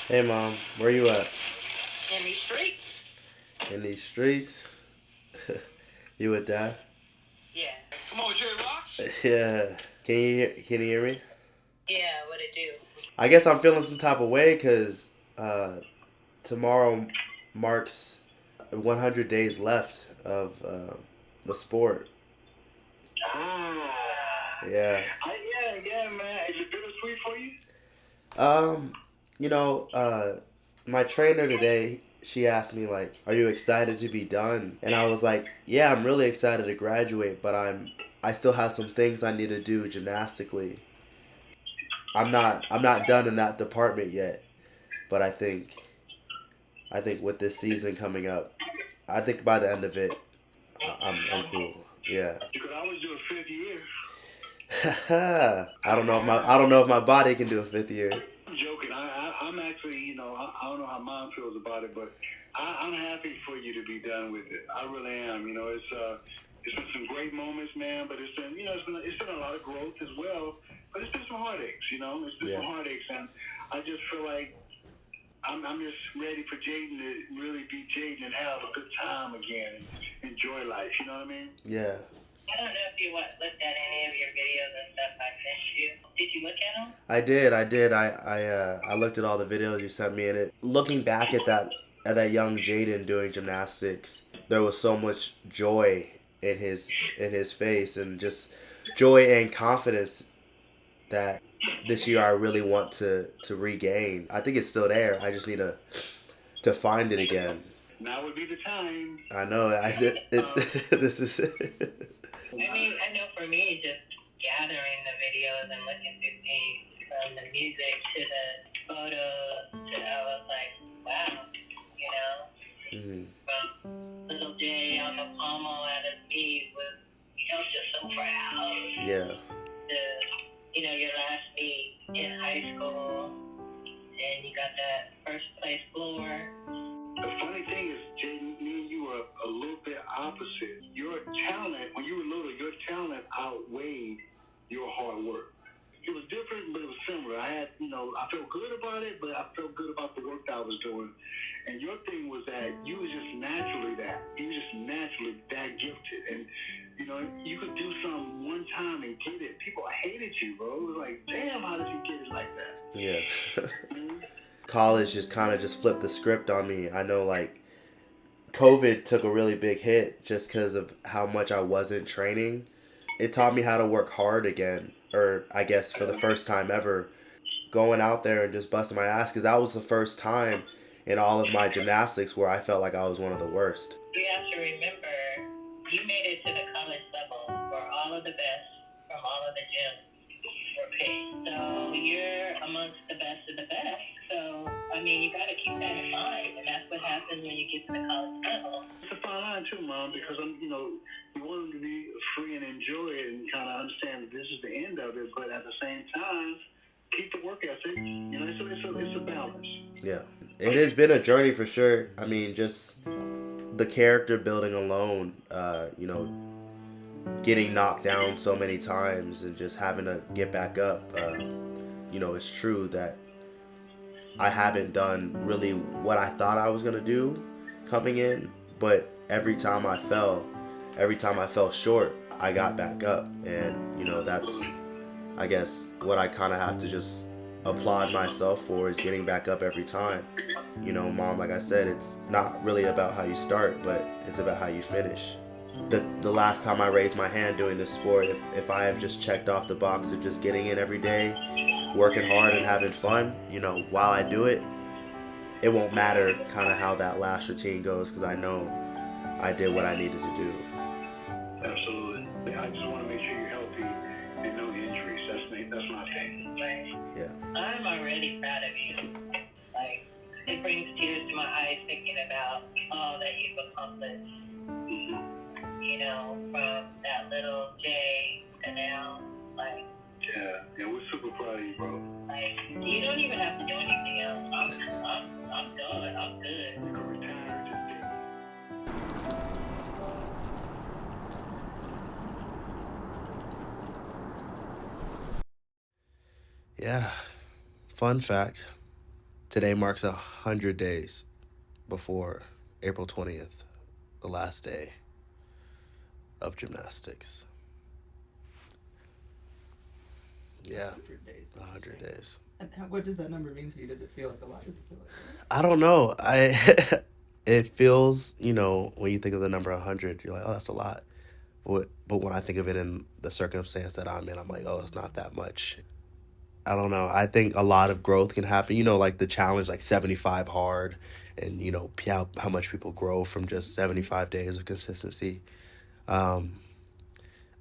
Hey mom, where you at? In these streets. In these streets? You with dad? Yeah. Come on, J Rocks. Yeah. Can you hear me? Yeah, what it do? I guess I'm feeling some type of way because tomorrow marks 100 days left of the sport. Ah. Yeah. Yeah, man. Is it bittersweet for you? Um, you know, my trainer today, she asked me like, "Are you excited to be done?" And I was like, "Yeah, I'm really excited to graduate, but I still have some things I need to do gymnastically. I'm not done in that department yet, but I think with this season coming up, I think by the end of it, I'm cool. Yeah. You could always do a fifth year. I don't know if my body can do a fifth year. I'm joking. I'm actually, I don't know how mom feels about it, but I'm happy for you to be done with it. I really am. It's been some great moments, man, but it's been a lot of growth as well. But it's been some heartaches, It's been Yeah. some heartaches, and I just feel like I'm just ready for Jadon to really be Jadon and have a good time again and enjoy life. You know what I mean? Yeah. I don't know if you looked at any of your videos and stuff I sent you. Did you look at them? I did. I did. I looked at all the videos you sent me, and it looking back at that young Jaden doing gymnastics, there was so much joy in his face, and just joy and confidence that this year I really want to regain. I think it's still there. I just need to find it again. Now would be the time. I know. This is it. I mean, I know for me, just gathering the videos and looking through things from the music to the photos to I was like, wow, Mhm. from little Jay on the pommel at his knees was, just so proud. Yeah. To, your last meet in high school, and you got that first place floor. The funny thing is, Jaden, me and you are a little bit opposite. Your talent, when you were little, your talent outweighed your hard work. It was different, but it was similar. I felt good about it, but I felt good about the work that I was doing. And your thing was that you was just naturally that. You was just naturally that gifted. And, you could do something one time and get it. People hated you, bro. It was like, damn, how did you get it like that? Yeah. Mhm. College just kind of just flipped the script on me. I know like COVID took a really big hit just because of how much I wasn't training. It taught me how to work hard again, or I guess for the first time ever, going out there and just busting my ass because that was the first time in all of my gymnastics where I felt like I was one of the worst. You have to remember, you made it to the college level where all of the best from all of the gyms were picked. So you're amongst the best of the best. So, I mean, you got to keep that in mind, and that's what happens when you get to the college level. It's a fine line too, Mom, because you want them to be free and enjoy it and kind of understand that this is the end of it, but at the same time, keep the work ethic. It's a balance. Yeah. It has been a journey for sure. I mean, just the character building alone, getting knocked down so many times and just having to get back up. It's true that I haven't done really what I thought I was gonna do coming in, but every time I fell short, I got back up, and that's I guess what I kind of have to just applaud myself for is getting back up every time. Mom, like I said, it's not really about how you start, but it's about how you finish. The last time I raised my hand doing this sport, if I have just checked off the box of just getting in every day, working hard and having fun, while I do it, it won't matter kind of how that last routine goes because I know I did what I needed to do. Absolutely. I just want to make sure you're healthy and no injuries. That's my thing. Right. Yeah. I'm already proud of you. Like, it brings tears to my eyes thinking about all that you've accomplished. Mm-hmm. From that little J to now, like. Yeah, we're super proud of you, bro. Like, you don't even have to do anything else. I'm done. I'm good. You can retire today. Yeah. Fun fact. Today marks 100 days before April 20th, the last day of gymnastics. Yeah, 100 days. 100 days. And what does that number mean to you? Does it feel like a lot? Does it feel like I don't know. It feels, when you think of the number 100, you're like, oh, that's a lot. But when I think of it in the circumstance that I'm in, I'm like, oh, it's not that much. I don't know. I think a lot of growth can happen. Like the challenge, like 75 hard, and how much people grow from just 75 days of consistency. Um,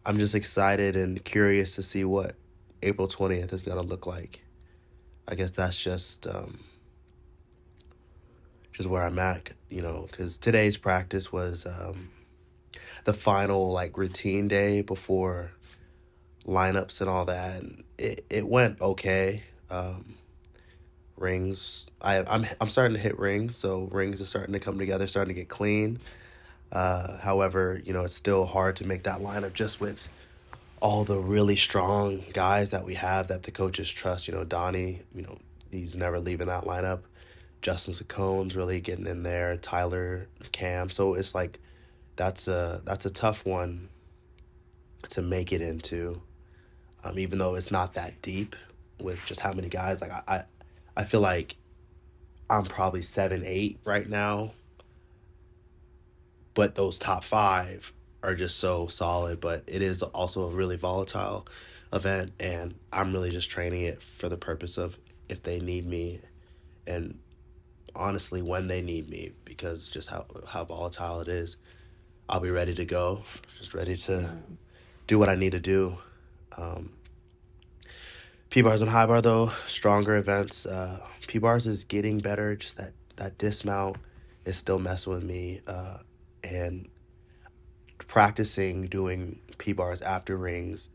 I'm just excited and curious to see what April 20th is gonna look like. I guess that's just where I'm at, because today's practice was the final like routine day before lineups and all that, and it went okay. Rings, I'm starting to hit rings, so rings are starting to come together, starting to get clean. However, it's still hard to make that lineup just with all the really strong guys that we have that the coaches trust. Donnie, he's never leaving that lineup. Justin Sacone's really getting in there. Tyler, Cam. So it's like that's a tough one to make it into, even though it's not that deep with just how many guys. Like I feel like I'm probably 7-8 right now, but those top 5 are just so solid. But it is also a really volatile event, and I'm really just training it for the purpose of if they need me, and honestly when they need me, because just how volatile it is, I'll be ready to go, just ready to do what I need to do. P-bars and high bar, though, stronger events. P-bars is getting better, just that dismount is still messing with me, and practicing doing P-bars after rings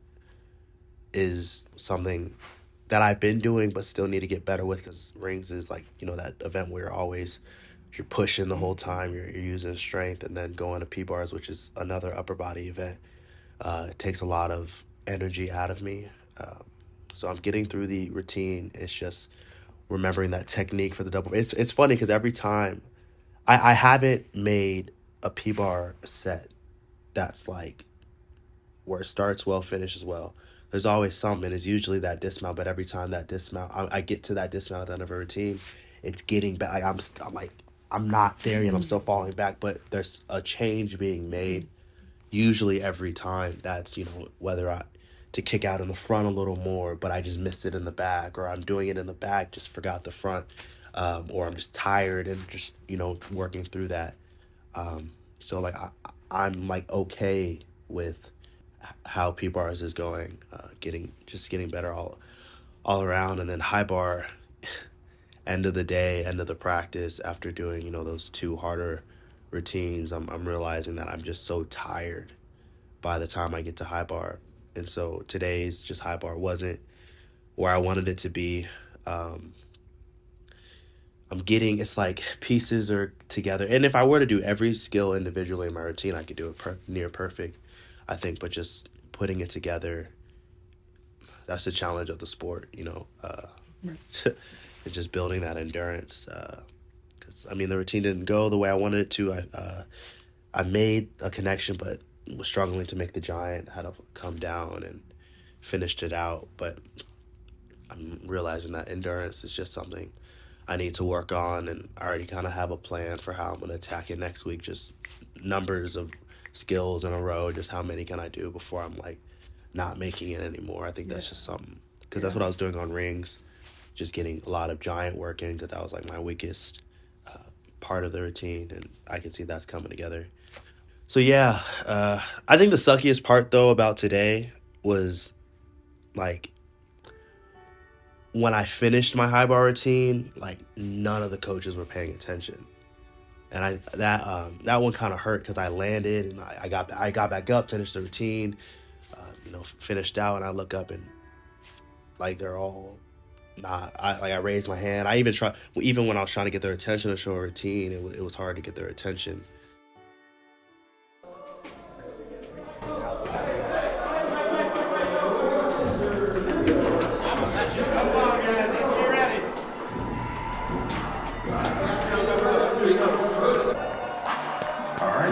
is something that I've been doing but still need to get better with, because rings is like, that event where you're pushing the whole time, you're using strength, and then going to P-bars, which is another upper body event. It takes a lot of energy out of me. So I'm getting through the routine. It's just remembering that technique for the double. It's funny because every time I haven't made a P-bar set that's like where it starts well, finishes well. There's always something. It's usually that dismount, but every time that dismount, I get to that dismount at the end of a routine, it's getting back. I'm like, I'm not there yet. I'm still falling back, but there's a change being made. Usually every time, that's whether to kick out in the front a little more, but I just missed it in the back, or I'm doing it in the back, just forgot the front, or I'm just tired and just working through that. So like I'm like okay with how P-bars is going, getting better all around. And then high bar, end of the day, end of the practice, after doing those 2 harder routines, I'm realizing that I'm just so tired by the time I get to high bar. And so today's just high bar wasn't where I wanted it to be. It's like pieces are together, and if I were to do every skill individually in my routine, I could do it near perfect, I think. But just putting it together, that's the challenge of the sport, It's just building that endurance. Because the routine didn't go the way I wanted it to. I made a connection, but was struggling to make the giant. Had to come down and finished it out. But I'm realizing that endurance is just something I need to work on, and I already kind of have a plan for how I'm going to attack it next week. Just numbers of skills in a row. Just how many can I do before I'm like not making it anymore. I think that's just something, because that's what I was doing on rings, just getting a lot of giant work in, because that was like my weakest part of the routine, and I can see that's coming together. So yeah, I think the suckiest part though about today was like when I finished my high bar routine, like none of the coaches were paying attention, and that one kind of hurt, because I landed and I got back up, finished the routine, finished out, and I look up and like they're all not. I raised my hand. I even when I was trying to get their attention to show a routine, it was hard to get their attention.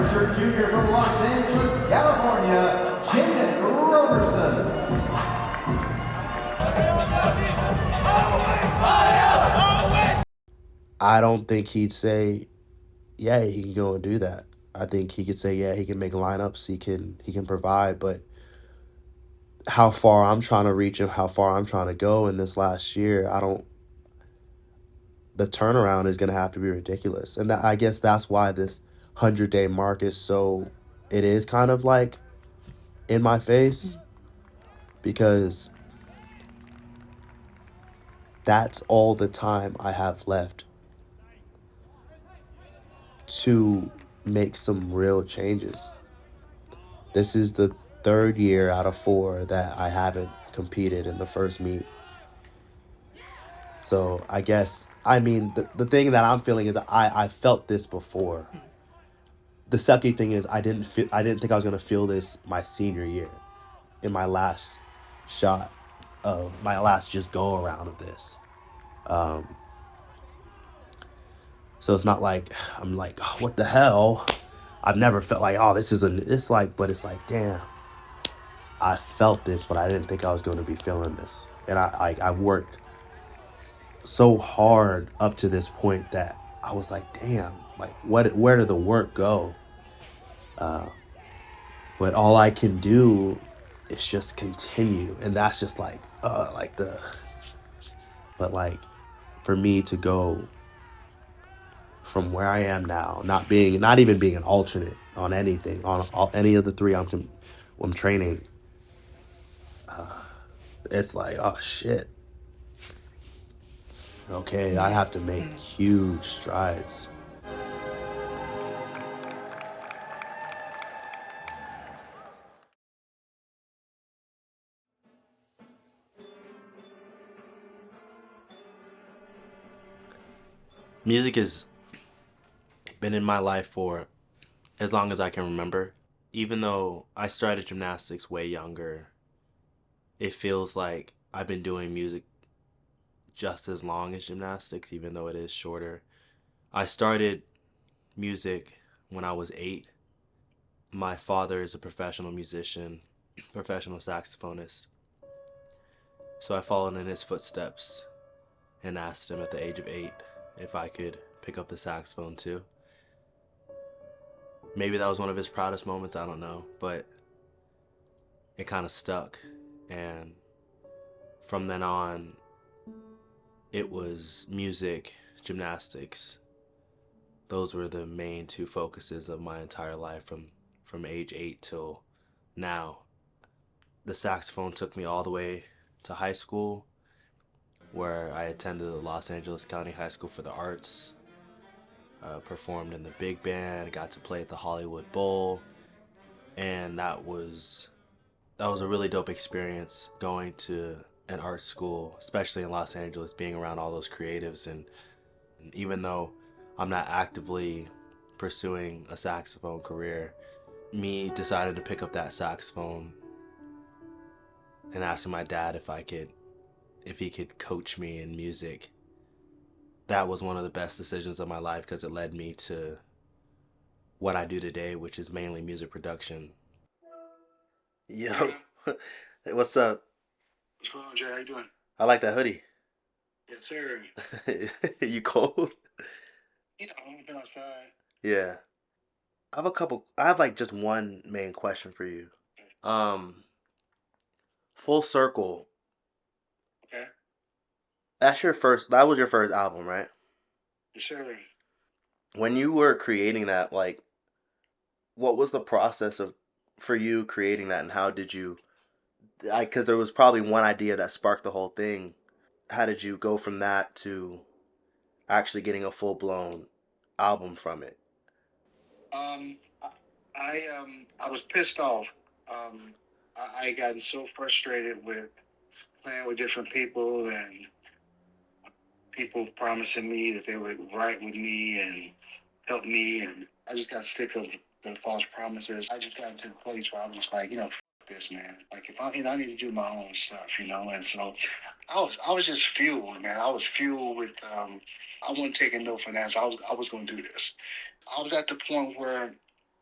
redshirt junior from Los Angeles, California, Jadon Roberson. I don't think he'd say, yeah, he can go and do that. I think he could say, yeah, he can make lineups, he can provide, but how far I'm trying to reach and how far I'm trying to go in this last year, the turnaround is going to have to be ridiculous. And I guess that's why this 100-day mark is so, it is kind of like in my face, because that's all the time I have left to make some real changes. This is the third year out of 4 that I haven't competed in the first meet. So I guess, I mean, the thing that I'm feeling is I felt this before. The sucky thing is I didn't think I was gonna feel this my senior year, in my last shot of my last just go around of this. So it's not like I'm like, oh, what the hell? I've never felt like, oh, this is it's like, but it's like, damn, I felt this, but I didn't think I was going to be feeling this. And I worked so hard up to this point that I was like, damn, like where did the work go? But all I can do is just continue, and that's just like but like for me to go from where I am now, not even being an alternate on anything, on any of the 3 I'm training, it's like, oh shit. Okay, I have to make huge strides. Music has been in my life for as long as I can remember. Even though I started gymnastics way younger, it feels like I've been doing music just as long as gymnastics, even though it is shorter. I started music when I was 8. My father is a professional musician, professional saxophonist. So I followed in his footsteps and asked him at the age of 8 if I could pick up the saxophone too. Maybe that was one of his proudest moments, I don't know, but it kind of stuck. And from then on, it was music, gymnastics. Those were the main 2 focuses of my entire life from age 8 till now. The saxophone took me all the way to high school, where I attended the Los Angeles County High School for the Arts, performed in the big band, got to play at the Hollywood Bowl, and that was a really dope experience, going to an art school, especially in Los Angeles, being around all those creatives. And even though I'm not actively pursuing a saxophone career, me deciding to pick up that saxophone and asking my dad if he could coach me in music, that was one of the best decisions of my life, because it led me to what I do today, which is mainly music production. Yo, hey, what's up? What's going on, Jay? How you doing? I like that hoodie. Yes, sir. You cold? I've been outside. Yeah. I have like just one main question for you. Um, Full Circle. Okay. That was your first album, right? Yes, sir. When you were creating that, like, what was the process for you creating that, and how did you, because there was probably one idea that sparked the whole thing. How did you go from that to actually getting a full-blown album from it? Um, I was pissed off. I gotten so frustrated with playing with different people and people promising me that they would write with me and help me, and I just got sick of the false promises. I just got to the place where I was just like, f this, man. Like, if I need to do my own stuff, and so I was just fueled, man. I was fueled with I wasn't taking no for an answer. I was going to do this. I was at the point where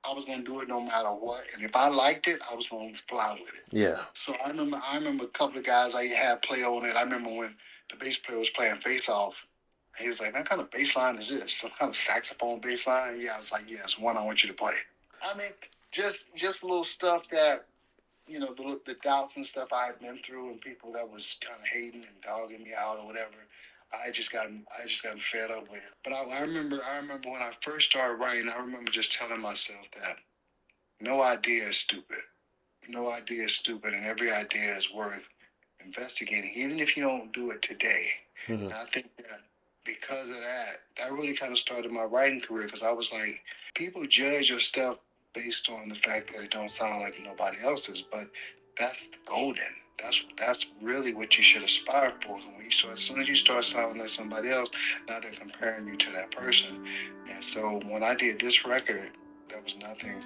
I was gonna do it no matter what, and if I liked it, I was gonna fly with it. Yeah. So I remember a couple of guys I had play on it. I remember when the bass player was playing Face Off. He was like, "Man, what kind of bass line is this? Some kind of saxophone bass line?" Yeah, I was like, "Yeah, it's one I want you to play." I mean, just little stuff that, you know, the doubts and stuff I had been through, and people that was kind of hating and dogging me out or whatever. I just got fed up with it. But I remember when I first started writing, I remember just telling myself that no idea is stupid. No idea is stupid, and every idea is worth investigating, even if you don't do it today. Mm-hmm. And I think that because of that, that really kind of started my writing career, because I was like, people judge your stuff based on the fact that it don't sound like nobody else's, but that's golden. That's really what you should aspire for. When you start, as soon as you start sounding like somebody else, now they're comparing you to that person. And so when I did this record, there was nothing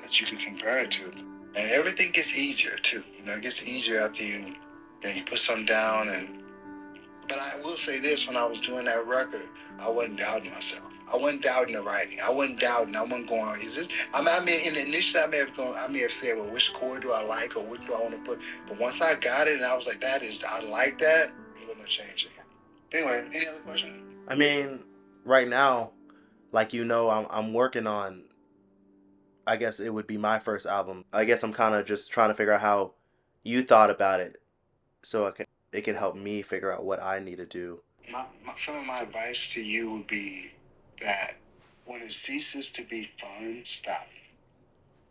that you could compare it to. And everything gets easier too. You know, it gets easier after you put something down. But I will say this: when I was doing that record, I wasn't doubting myself. I wasn't doubting the writing. I wasn't going, is this? I mean, initially I may have said, well, which chord do I like, or which do I want to put? But once I got it, and I was like, I like that. It wasn't changing. Anyway, any other question? I mean, right now, like, you know, I'm working on, I guess it would be my first album. I guess I'm kind of just trying to figure out how you thought about it, so it can help me figure out what I need to do. Some of my advice to you would be that when it ceases to be fun, stop.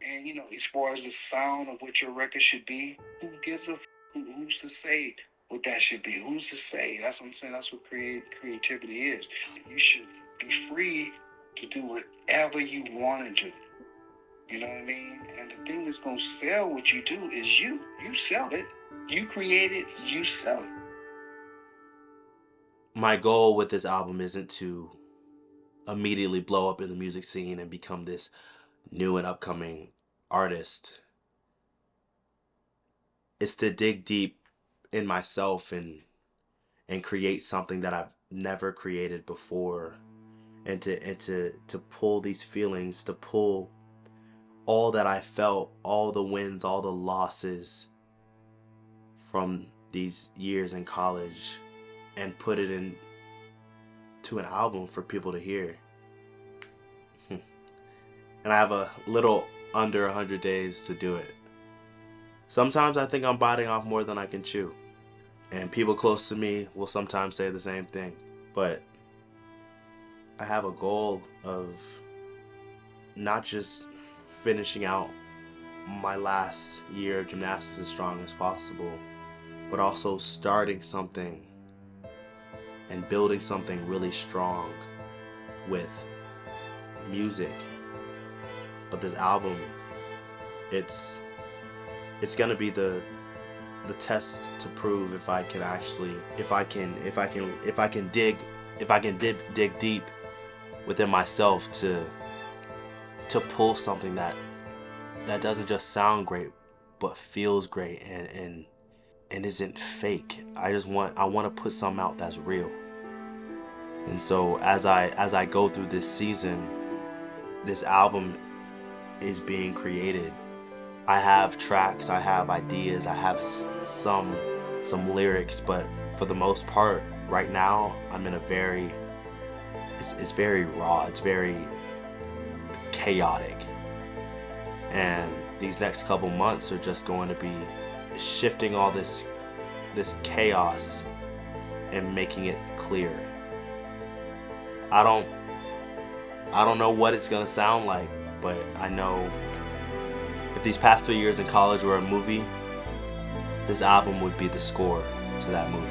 And, you know, as far as the sound of what your record should be, who gives a who's to say what that should be? Who's to say? That's what I'm saying. That's what creativity is. You should be free to do whatever you want to do. You know what I mean? And the thing that's going to sell what you do is you. You sell it. You create it. You sell it. My goal with this album isn't to immediately blow up in the music scene and become this new and upcoming artist. It's to dig deep in myself and create something that I've never created before, and to pull these feelings, to pull all that I felt, all the wins, all the losses from these years in college, and put it into an album for people to hear. And I have a little under 100 days to do it. Sometimes I think I'm biting off more than I can chew. And people close to me will sometimes say the same thing. But I have a goal of not just finishing out my last year of gymnastics as strong as possible, but also starting something and building something really strong with music. But this album, it's gonna be the test to prove if I can dig deep within myself to pull something that doesn't just sound great but feels great and isn't fake. I want to put something out that's real. And so as I go through this season, this album is being created. I have tracks, I have ideas, I have some lyrics, but for the most part, right now, I'm in it's very raw, it's very chaotic. And these next couple months are just going to be shifting all this chaos and making it clear. I don't know what it's gonna sound like, but I know if these past 3 years in college were a movie, this album would be the score to that movie.